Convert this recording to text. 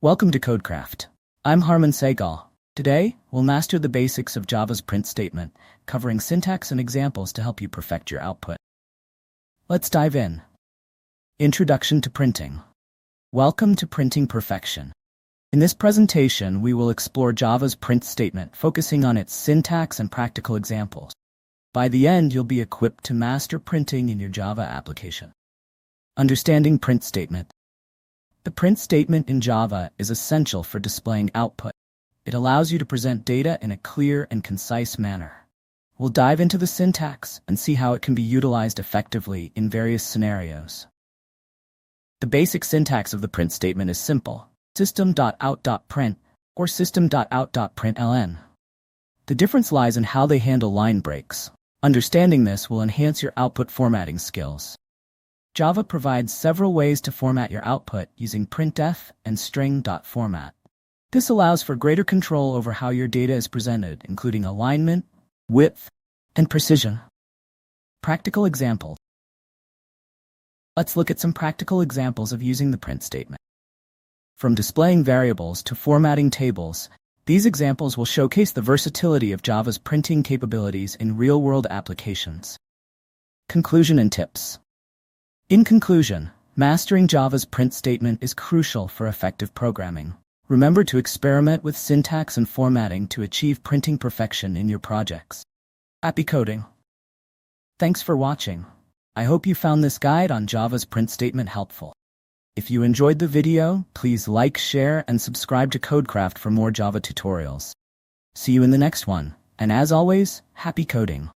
Welcome to CodeCraft. I'm Harman Sehgal. Today, we'll master the basics of Java's print statement, covering syntax and examples to help you perfect your output. Let's dive in. Introduction to Printing. Welcome to Printing Perfection. In this presentation, we will explore Java's print statement, focusing on its syntax and practical examples. By the end, you'll be equipped to master printing in your Java application. Understanding print statement. The print statement in Java is essential for displaying output. It allows you to present data in a clear and concise manner. We'll dive into the syntax and see how it can be utilized effectively in various scenarios. The basic syntax of the print statement is simple: system.out.print or system.out.println. The difference lies in how they handle line breaks. Understanding this will enhance your output formatting skills. Java provides several ways to format your output using printf and string.format. This allows for greater control over how your data is presented, including alignment, width, and precision. Practical examples. Let's look at some practical examples of using the print statement. From displaying variables to formatting tables, these examples will showcase the versatility of Java's printing capabilities in real-world applications. Conclusion and tips. In conclusion, mastering Java's print statement is crucial for effective programming. Remember to experiment with syntax and formatting to achieve printing perfection in your projects. Happy coding! Thanks for watching. I hope you found this guide on Java's print statement helpful. If you enjoyed the video, please like, share, and subscribe to CodeCraft for more Java tutorials. See you in the next one, and as always, happy coding!